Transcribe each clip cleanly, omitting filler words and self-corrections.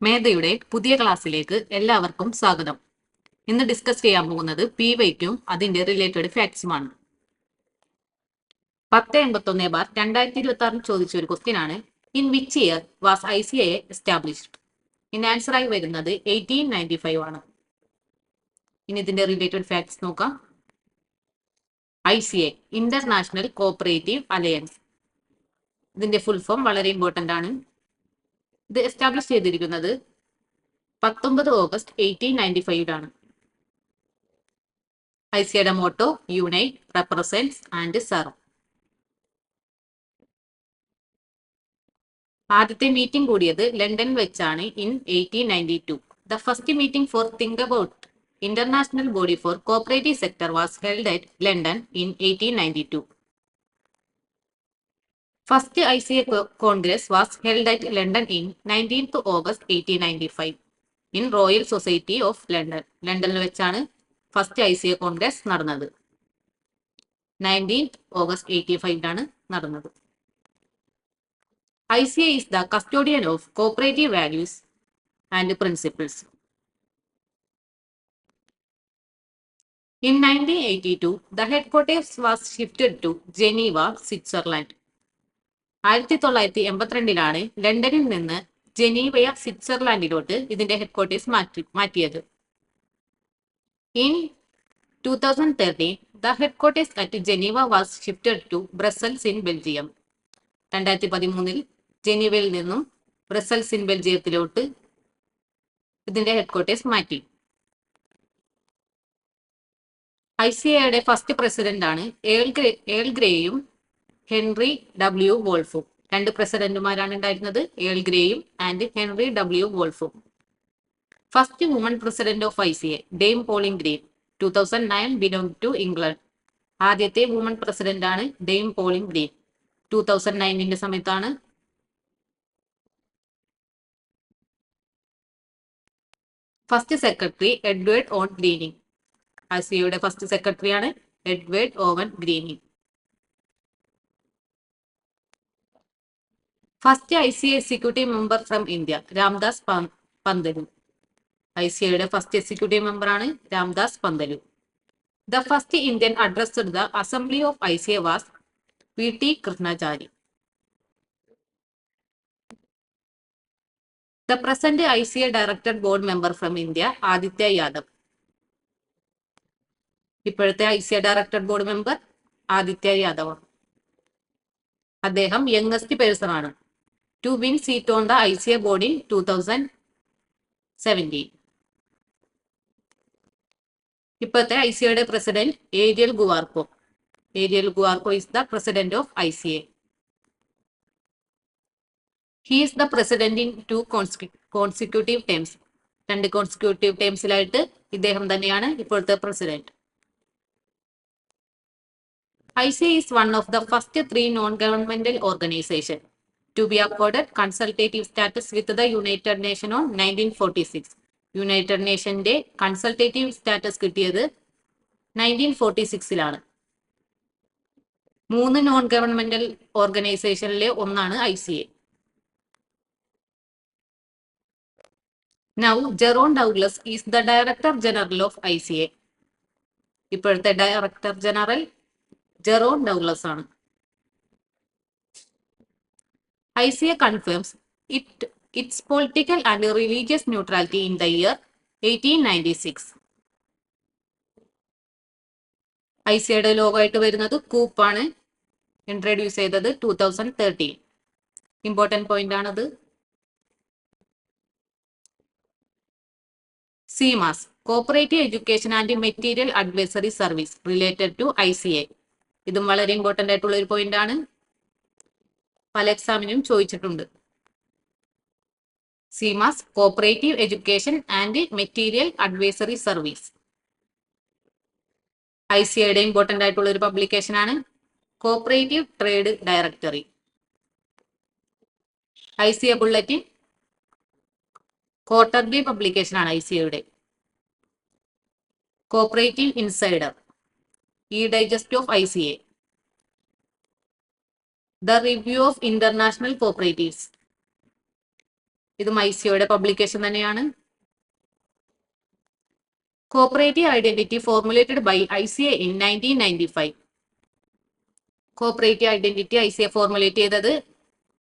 മേധയുടെ പുതിയ ക്ലാസ്സിലേക്ക് എല്ലാവർക്കും സ്വാഗതം. ഇന്ന് ഡിസ്കസ് ചെയ്യാൻ പോകുന്നത് PYക്കും അതിന്റെ റിലേറ്റഡ് ഫാക്ട്സുമാണ്. 1081/2026 ചോദിച്ച ഒരു ക്വസ്റ്റ്യൻ ആണ്. In which year was ICAI established? In answer ആയി വരുന്നത് 1895 ആണ്. ഇനി ഇതിന്റെ റിലേറ്റഡ് ഫാക്ട്സ് നോക്കാം. ICA international cooperative alliance. ഇതിന്റെ ഫുൾ ഫോം വളരെ ഇമ്പോർട്ടന്റ് ആണ്. ഇത് എസ്റ്റാബ്ലിഷ് ചെയ്തിരിക്കുന്നത് 19 ഓഗസ്റ്റ് 1895 ICAയുടെ motto unite, represents and serve. ആദ്യത്തെ മീറ്റിംഗ് കൂടിയത് ലണ്ടനിൽ വെച്ചാണ് in 1892. The first meeting for think about international body for cooperative sector was held at London in 1892. First ICA Congress was held at London in 19th August 1895 in royal society of London. ലണ്ടനിൽ വെച്ചാണ് first ICA Congress നടന്നത്. 19th August 1885 നടന്നത്. ICA is the custodian of cooperative values and principles. In 1982, the headquarters was shifted to Geneva, Switzerland. 1982 ലണ്ടനിൽ നിന്ന് ജനീവയ, സ്വിറ്റ്സർലാൻഡിലോട്ട് ഇതിന്റെ headquarters മാറ്റിയത്. In 2013, the headquarters at Geneva was shifted to Brussels in Belgium. 2013 ജനീവയിൽ നിന്നും Brussels in ബെൽജിയത്തിലോട്ട് ഇതിന്റെ headquarters മാറ്റി. ICAയുടെ first president ആണ് ഏൾ ഗ്രേയും ഹെൻറി W. വോൾഫും. രണ്ട് പ്രസിഡന്റുമാരാണ് ഉണ്ടായിരുന്നത്, ഏൾ ഗ്രേയും ആൻഡ് ഹെൻറി W. വോൾഫും. First woman president of ICA Dame Pauline Green. 2009 belong to England. ആദ്യത്തെ വുമൺ പ്രസിഡന്റ് ആണ് ഡെയിം പോളിംഗ് ഗ്രീൻ. 2009 സമയത്താണ്. First secretary Edward Owen Greening. ICAയുടെ ഫസ്റ്റ് സെക്രട്ടറി ആണ് Edward Owen Greening. First ICA executive member from India Ramdas Pantulu. ICAയുടെ first executive member ആണ് Ramdas Pantulu. The first Indian addressed the assembly of ICA was PT കൃഷ്ണചാരി. The present ICA Director Board Member from India, Aditya Yadav. ഇപ്പോഴത്തെ ICA Director Board Member Aditya Yadav. അദ്ദേഹം youngest person ആണ്. To win seat on the ICA board in 2017. ഇപ്പോഴത്തെ ICAയുടെ president Ariel Guarco. Ariel Guarco is the president of ICA. He is the president in 2 consecutive terms. 2 consecutive termsiലായിട്ട് ഇദ്ദേഹം തന്നെയാണ് ഇപ്പോഴത്തെ president. ICA is one of the first 3 non-governmental organizations to be accorded consultative status with the United Nations on 1946. United നേഷന്റെ consultative status കിട്ടിയത് 1946 3 non governmental ഓർഗനൈസേഷനിലെ ഒന്നാണ് ICA. Now, Jerome Douglas is the Director General of ICA. ഇപ്പോഴത്തെ director general Jerome Douglas ആണ്. ICA confirms its political and religious neutrality in the year 1896. ICAയുടെ ലോഗോയായിട്ട് വരുന്നത് കൂപ്പാണ്. ഇൻട്രൊഡ്യൂസ് ചെയ്തത് 2013. ഇമ്പോർട്ടന്റ് പോയിന്റ് ആണത്. CMAS cooperative education and material advisory service related to ICA. ഇതും വളരെ ഇമ്പോർട്ടന്റ് ആയിട്ടുള്ള ഒരു പോയിന്റ് ആണ്. പല എക്സാമിനും ചോദിച്ചിട്ടുണ്ട്. CMAS cooperative education and material advisory service. ICAയുടെ ഇമ്പോർട്ടന്റ് ആയിട്ടുള്ള ഒരു പബ്ലിക്കേഷൻ ആണ് cooperative trade directory. ICA bulletin quarterly publication ആണ് ICAയുടെ. Cooperative insider, digest of ICA. The Review of International Cooperatives. ഇതും ICAO പബ്ലിക്കേഷൻ തന്നെയാണ്. Cooperative identity formulated by ICA in 1995. Cooperative identity ICA formulate ചെയ്തത്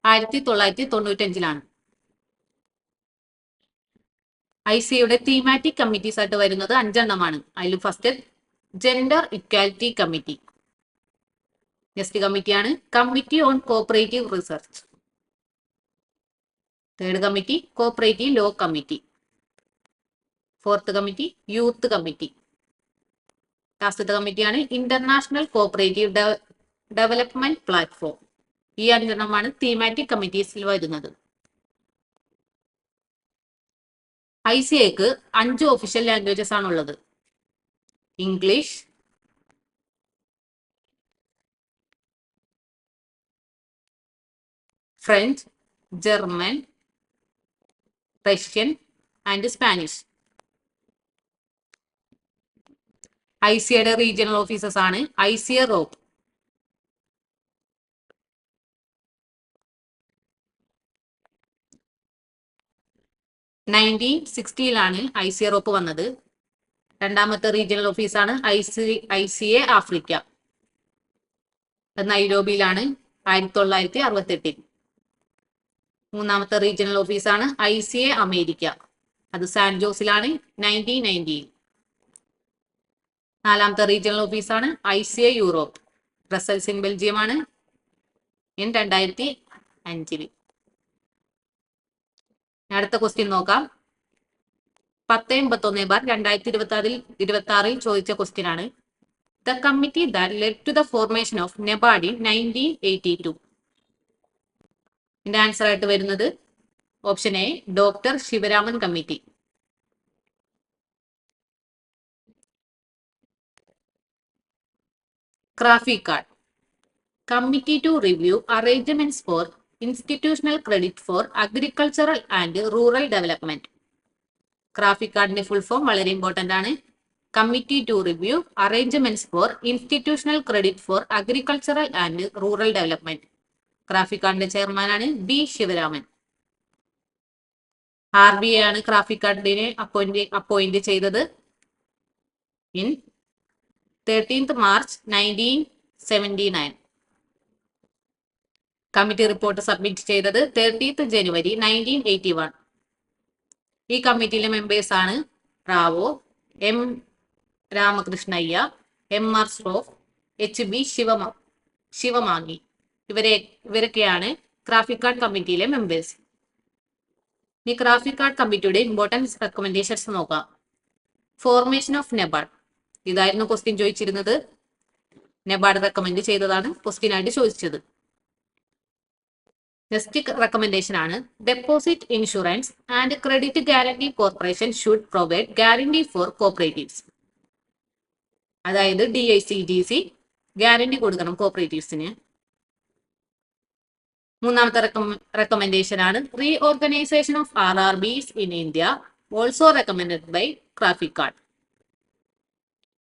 1995 ICAയുടെ thematic committees ആയിട്ട് വരുന്നത് 5 അതിൽ first gender equality committee. Next കമ്മിറ്റിയാണ് committee on cooperative research. Third committee cooperative law committee. Fourth committee youth committee. ലാസ്റ്റത്തെ കമ്മിറ്റിയാണ് international cooperative development platform. ഈ 5 thematic കമ്മിറ്റീസിൽ വരുന്നത്. ICAക്ക് 5 ഒഫീഷ്യൽ ലാംഗ്വേജസ് ആണുള്ളത്. English, French, German, Russian and Spanish. ICAയുടെ regional officers ആണ് ICA റോപ്പ്. ICA റോപ്പ് വന്നത്. രണ്ടാമത്തെ റീജിയണൽ ഓഫീസാണ് ICA ആഫ്രിക്ക. നൈരോബിയിലാണ് 1968. മൂന്നാമത്തെ റീജിയണൽ ഓഫീസാണ് ICA അമേരിക്ക. അത് സാൻ ജോസിലാണ് 1990. നാലാമത്തെ റീജിയണൽ ഓഫീസാണ് ICA യൂറോപ്പ്. ബ്രസൽസ് ഇൻ ബെൽജിയമാണ് 2005. അടുത്ത ക്വസ്റ്റ്യൻ നോക്കാം. 1081/2026 ചോദിച്ച ക്വസ്റ്റ്യൻ ആണ്. The committee that led to the formation of NEBARD in 1982. ഇതിന്റെ ആൻസർ ആയിട്ട് വരുന്നത് option A doctor Sivaraman committee. CRAFICARD committee to review arrangements for institutional credit for agricultural and rural development. ക്രാഫിക്കാർഡിന്റെ full form വളരെ important ആണ്. Committee to review arrangements for institutional credit for agricultural and rural development. ക്രാഫിക്കാർഡിന്റെ ചെയർമാനാണ് B Sivaraman. RBI ആണ് ക്രാഫിക്കാർഡിനെ appoint ചെയ്തത് in 13th March 1979. Committee report submit ചെയ്തത് 30th January 1981. ഈ കമ്മിറ്റിയിലെ മെമ്പേഴ്സ് ആണ് റാവോ, M രാമകൃഷ്ണയ്യ, MR ശ്രോഫ്, HB ശിവമാങ്ങി. ഇവരൊക്കെയാണ് ക്രാഫിക്കാർഡ് കമ്മിറ്റിയിലെ മെമ്പേഴ്സ്. ഈ ക്രാഫിക്കാർഡ് കമ്മിറ്റിയുടെ ഇമ്പോർട്ടൻസ് റെക്കമെൻഡേഷൻസ് നോക്കാം. Formation of NEBARD. ഇതായിരുന്നു ക്വസ്റ്റ്യൻ ചോദിച്ചിരുന്നത്. NEBARD റെക്കമെൻഡ് ചെയ്തതാണ് ക്വസ്റ്റ്യൻ ആയിട്ട് ചോദിച്ചത്. നെക്സ്റ്റ് റെക്കമെൻഡേഷൻ ആണ് deposit insurance and credit guarantee corporation should provide guarantee for cooperatives. അതായത് DICGC ഗ്യാരണ്ടി കൊടുക്കണം കോപ്പറേറ്റീവ്സിന്. മൂന്നാമത്തെ റെക്കമെൻഡേഷൻ ആണ് reorganisation of RRBs in India, also recommended by CRAFICARD.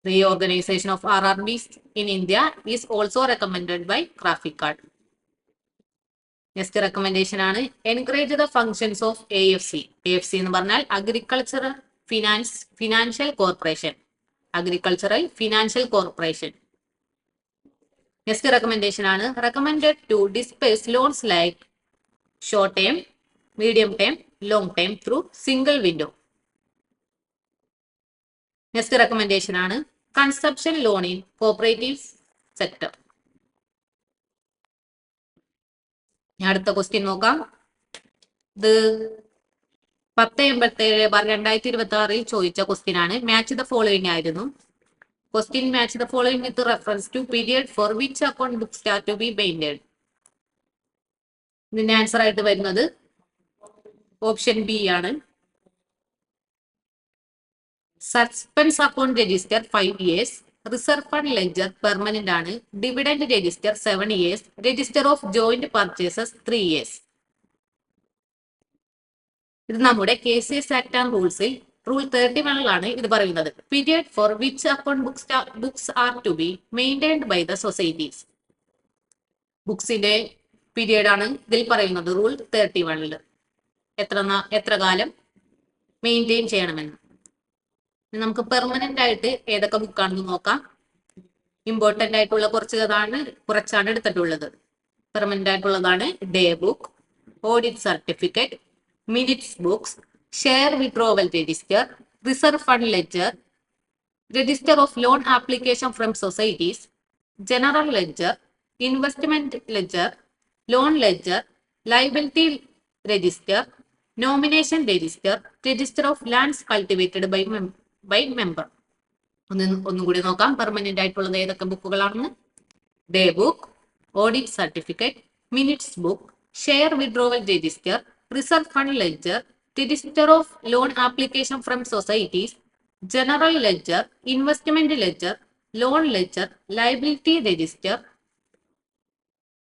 Reorganization of RRBs in India is also recommended by Graphicard. Next recommendation ആണ് encourage the functions of AFC. AFC എന്ന് പറഞ്ഞാൽ Agricultural Financial Corporation. Agricultural Financial Corporation. Next recommendation ആണ് recommended to disperse loans like short term, medium term, long term through single window. Next recommendation ആണ് consumption loan in cooperative sector. അടുത്ത question നോക്കാം. ഇത് 1087/2026 ചോദിച്ച question ആണ്. Match the following ആയിരുന്നു. Question match the following with reference to period for which account books are to be maintained. ഇതിന്റെ answer ആയിട്ട് വരുന്നത് ഓപ്ഷൻ ബി ആണ്. Suspense account register 5 years, reserve fund ledger permanent ആണ്, dividend register 7 years, register of joint purchases 3 years. ഇത് നമ്മുടെ KCS act and റൂൾസിൽ rule 31 ഇത് പറയുന്നത്. Period for which account books are to be maintained by the societies. ബുക്സിന്റെ period ആണ് ഇതിൽ പറയുന്നത് റൂൾ 31. എത്ര കാലം മെയിൻറ്റെയിൻ ചെയ്യണമെന്ന്. നമുക്ക് പെർമനന്റ് ആയിട്ട് ഏതൊക്കെ ബുക്കാണെന്ന് നോക്കാം. ഇമ്പോർട്ടന്റ് ആയിട്ടുള്ള കുറച്ചാണ് എടുത്തിട്ടുള്ളത്. പെർമനന്റ് ആയിട്ടുള്ളതാണ് day book, audit certificate, minutes books, share withdrawal register, reserve fund ledger, register of loan application from societies, general ledger, investment ledger, loan ledger, liability register, nomination register, register of lands cultivated by member. ഒന്നുകൂടി നോക്കാം permanent ആയിട്ടുള്ളത് ഏതൊക്കെ ബുക്കുകളാണെന്ന്. Day book, audit certificate, minutes book, share withdrawal register, reserve fund ledger, register of loan application from societies, general ledger, investment ledger, loan ledger, liability register,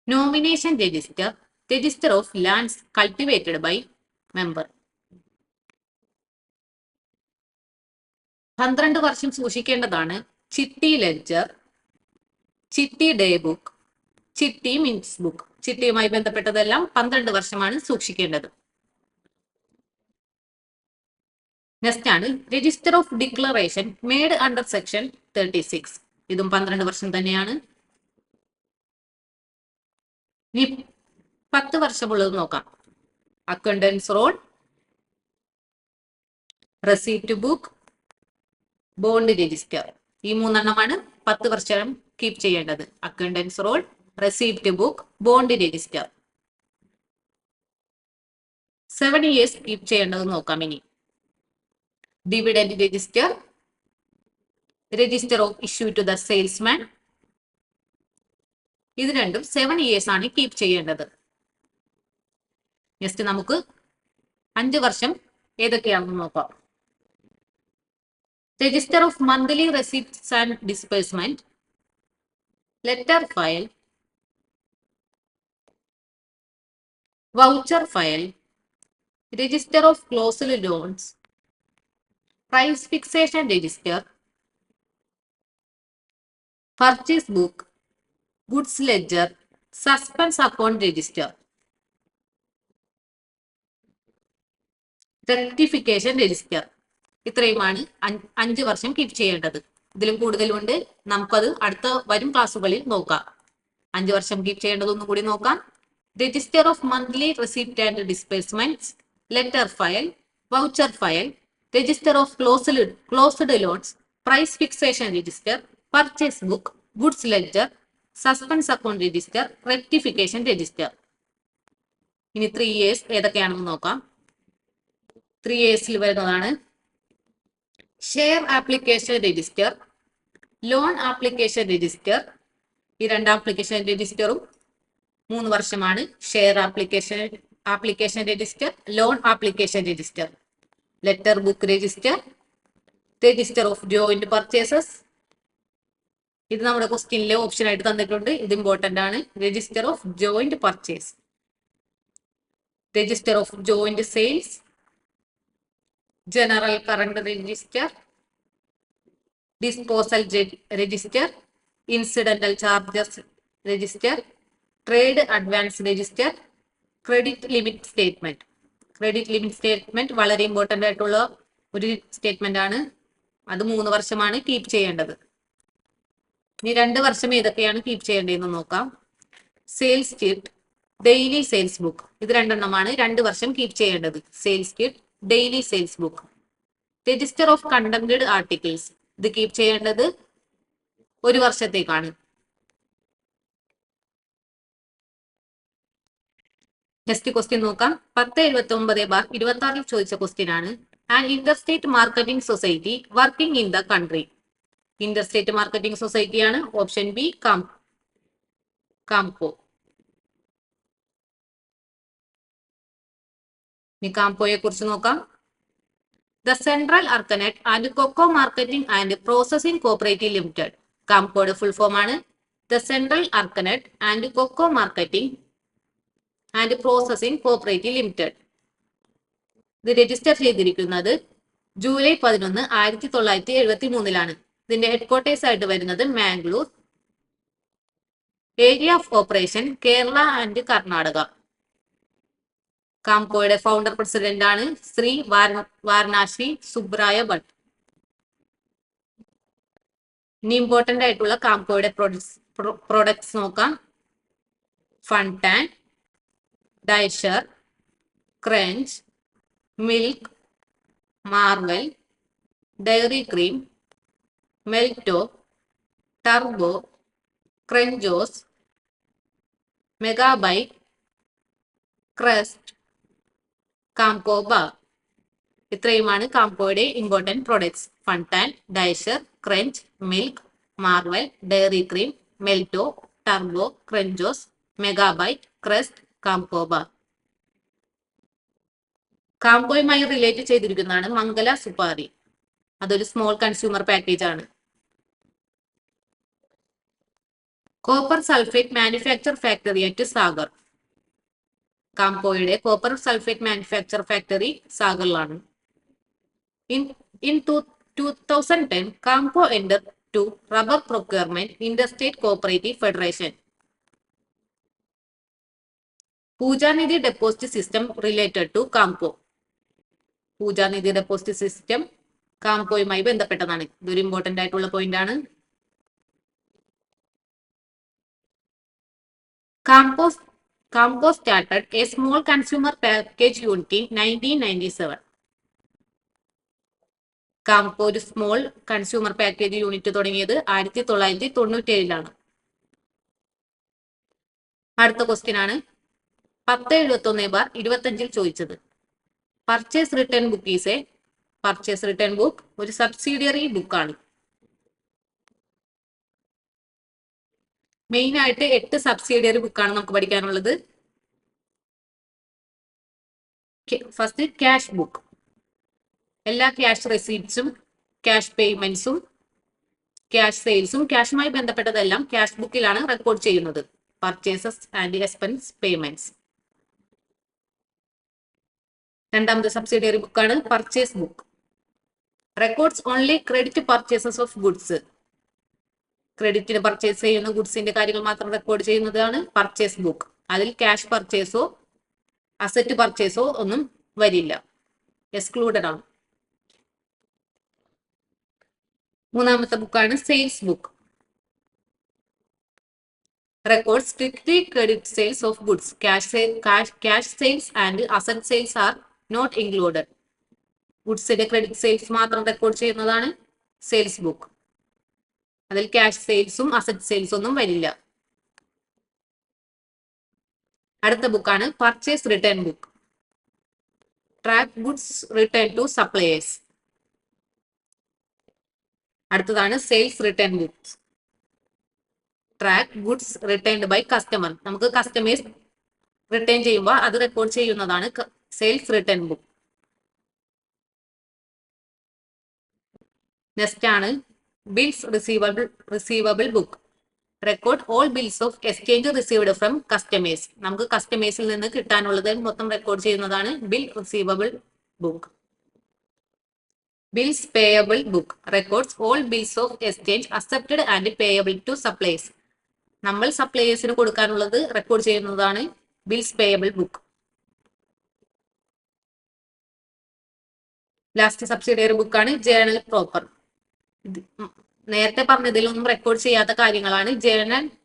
nomination register, register of lands cultivated by member. 12 വർഷം സൂക്ഷിക്കേണ്ടതാണ് ചിട്ടി ledger, ചിട്ടി day book, ചിട്ടി minutes book. ചിട്ടിയുമായി ബന്ധപ്പെട്ടതെല്ലാം 12 വർഷമാണ് സൂക്ഷിക്കേണ്ടത്. Next ആണ് register of declaration made under section 36. ഇതും 12 വർഷം തന്നെയാണ്. ഇനി 10 വർഷമുള്ളത് നോക്കാം. Accountants roll, receipt book, bond register. ഈ 3 എണ്ണമാണ് 10 വർഷം കീപ് ചെയ്യേണ്ടത്. Accountants roll, receipt book, bond register. 7 years keep ചെയ്യേണ്ടത് നോക്കാം. ഇനി dividend register, register of issue to the salesman. ഇത് രണ്ടും 7 years ആണ് കീപ് ചെയ്യേണ്ടത്. നെക്സ്റ്റ് നമുക്ക് 5 വർഷം ഏതൊക്കെയാണെന്ന് നോക്കാം. Register of monthly receipts and disbursement, letter file, voucher file, register of closed loans, price fixation register, purchase book, goods ledger, suspense account register, rectification register. ഇത്രയുമാണ് 5 വർഷം കീപ് ചെയ്യേണ്ടത്. ഇതിലും കൂടുതലുണ്ട്, നമുക്കത് അടുത്ത വരും ക്ലാസ്സുകളിൽ നോക്കാം. 5 വർഷം കീപ് ചെയ്യേണ്ടത് ഒന്നും കൂടി നോക്കാം. Register of monthly receipt and disbursements, letter file, voucher file, register of closed loans, price fixation register, purchase book, goods ledger, suspense account register, rectification register. ഇനി 3 years ഏതൊക്കെയാണെന്ന് നോക്കാം. 3 yearsൽ വരുന്നതാണ് share application register, loan application register. ഈ 2 application രജിസ്റ്ററും 3 വർഷമാണ്. Share application register, loan application register, letter book register, register of joint purchases. ഇത് നമ്മുടെ ക്വസ്റ്റ്യനിലെ ഓപ്ഷൻ ആയിട്ട് തന്നിട്ടുണ്ട്. ഇത് ഇമ്പോർട്ടന്റ് ആണ്. Register of joint purchase, register of joint sales, general current register, disposal register, incidental charges register, trade advance register, credit limit statement. Credit limit statement വളരെ important ആയിട്ടുള്ള ഒരു സ്റ്റേറ്റ്മെന്റ് ആണ്. അത് 3 വർഷമാണ് കീപ് ചെയ്യേണ്ടത്. ഇനി 2 വർഷം ഏതൊക്കെയാണ് കീപ് ചെയ്യേണ്ടതെന്ന് നോക്കാം. Sales kit, daily sales book. ഇത് 2 എണ്ണമാണ് 2 വർഷം കീപ് ചെയ്യേണ്ടത്. Sales kit, daily sales book. Register of contempted articles. ഇത് കീപ് ചെയ്യേണ്ടത് 1 വർഷത്തേക്കാണ്. നെക്സ്റ്റ് ക്വസ്റ്റ്യൻ നോക്കാം. 1079/26 ചോദിച്ച ക്വസ്റ്റ്യൻ ആണ്. An interstate marketing society working in the country. Interstate marketing സൊസൈറ്റിയാണ്. ഓപ്ഷൻ ബി കാംകോ. ഇനി കാംകോയെ കുറിച്ച് നോക്കാം. The central arecanut and cocoa marketing and processing cooperative limited. കാംകോയുടെ ഫുൾ ഫോം ആണ് the central arecanut and cocoa marketing and processing cooperative limited. ഇത് register ചെയ്തിരിക്കുന്നത് ജൂലൈ 11, 1973. ഇതിന്റെ ഹെഡ്ക്വാർട്ടേഴ്സ് ആയിട്ട് വരുന്നത് Mangalore. Area of operation Kerala and Karnataka. കാംകോയുടെ ഫൗണ്ടർ പ്രസിഡന്റ് ആണ് ശ്രീ വാരണാസി സുബ്രായ ഭട്ട്. ഇനി ഇമ്പോർട്ടന്റ് ആയിട്ടുള്ള കാംകോയുടെ പ്രോഡക്ട്സ് നോക്കാം. ഫൺടാൻ, ഡൈഷർ, Crunch, Milk, Marvel, Dairy Cream, Melto, Turbo, Crunchos, Megabite, Crust, കാംകോ ബാർ. ഇത്രയുമാണ് കാംകോയുടെ ഇമ്പോർട്ടന്റ് പ്രോഡക്ട്സ്. ഫൺടാൻ, ഡൈഷർ, Crunch, Milk, Marvel, Dairy Cream, Melto, Turbo, Crunchos, Megabite, Crust, കാംകോ ബാർ. കാംകോയുമായി റിലേറ്റ് ചെയ്തിരിക്കുന്നതാണ് മംഗല സുപാരി. അതൊരു സ്മോൾ കൺസ്യൂമർ പാക്കേജ് ആണ്. Copper sulphate manufacture factory at Sagar. കാംകോയുടെ കോപ്പർ സൾഫേറ്റ് മാനുഫാക്ചർ ഫാക്ടറി സാഗറിലാണ്. In 2010, Camco entered to Rubber Procurement Interstate Cooperative Federation. Pujanidhi Deposit System related to Camco. Pujanidhi Deposit System കാംകോയുമായി ബന്ധപ്പെട്ടതാണ്. ഇതൊരു important ആയിട്ടുള്ള point ആണ്. Camco started a small consumer package unit in 1997. Kamco ഒരു small consumer package unit തുടങ്ങിയത് 1997 അടുത്ത question ആണ് 1071/25 ചോദിച്ചത്. Purchase return book is a purchase return book ഒരു സബ്സിഡിയറി ബുക്കാണ്. മെയിൻ ആയിട്ട് 8 സബ്സിഡിയറി ബുക്കാണ് നമുക്ക് പഠിക്കാനുള്ളത്. First cash book. എല്ലാ ക്യാഷ് റെസീപ്റ്റ്സും ക്യാഷ് പേയ്മെന്റ്സും ക്യാഷ് സെയിൽസും ക്യാഷുമായി ബന്ധപ്പെട്ടതെല്ലാം ക്യാഷ് ബുക്കിലാണ് റെക്കോർഡ് ചെയ്യുന്നത്. Purchases and expense payments. രണ്ടാമത്തെ സബ്സിഡിയറി ബുക്കാണ് purchase book. Records only credit purchases of goods. ക്രെഡിറ്റിന് പർച്ചേസ് ചെയ്യുന്ന ഗുഡ്സിന്റെ കാര്യങ്ങൾ മാത്രം റെക്കോർഡ് ചെയ്യുന്നതാണ് പർച്ചേസ് ബുക്ക്. അതിൽ ക്യാഷ് പർച്ചേസോ അസറ്റ് പർച്ചേസോ ഒന്നും വരില്ല, എക്സ്ക്ലൂഡഡ് ആണ്. മൂന്നാമത്തെ ബുക്കാണ് sales book. Record strictly credit sales of goods. Cash sales and asset sales are not included. ഗുഡ്സിന്റെ ക്രെഡിറ്റ് സെയിൽസ് മാത്രം റെക്കോർഡ് ചെയ്യുന്നതാണ് സെയിൽസ് ബുക്ക്. അതിൽ ക്യാഷ് സെയിൽസും അസറ്റ് സെയിൽസ് ഒന്നും വരില്ല. അടുത്ത ബുക്കാണ് purchase return book. Track goods return to suppliers. അടുത്തതാണ് sales return books. Track goods returned by customer. നമുക്ക് കസ്റ്റമേഴ്സ് റിട്ടേൺ ചെയ്യുമ്പോൾ അത് റെക്കോർഡ് ചെയ്യുന്നതാണ് സെയിൽസ് റിട്ടേൺ ബുക്ക്. നെക്സ്റ്റ് ആണ് bills receivable book. Record all bills of exchange received from customers. നമുക്ക് കസ്റ്റമേഴ്സിൽ നിന്ന് കിട്ടാനുള്ളത് മൊത്തം റെക്കോർഡ് ചെയ്യുന്നതാണ് bill receivable book. Bills payable book. Records all bills of exchange accepted and payable to supplies. നമ്മൾ സപ്ലയേഴ്സിന് കൊടുക്കാനുള്ളത് റെക്കോർഡ് ചെയ്യുന്നതാണ് bills payable book. Last subsidiary ബുക്കാണ് ജേണൽ പ്രോപ്പർ. നേരത്തെ പറഞ്ഞതിലൊന്നും റെക്കോർഡ് ചെയ്യാത്ത കാര്യങ്ങളാണ്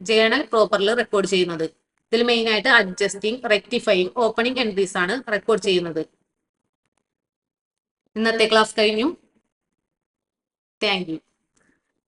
ജേണൽ പ്രോപ്പറിൽ റെക്കോർഡ് ചെയ്യുന്നത്. ഇതിൽ മെയിൻ ആയിട്ട് അഡ്ജസ്റ്റിംഗ്, റെക്ടിഫൈങ്, ഓപ്പണിംഗ് എൻട്രീസ് ആണ് റെക്കോർഡ് ചെയ്യുന്നത്. ഇന്നത്തെ ക്ലാസ് കഴിഞ്ഞു. Thank you.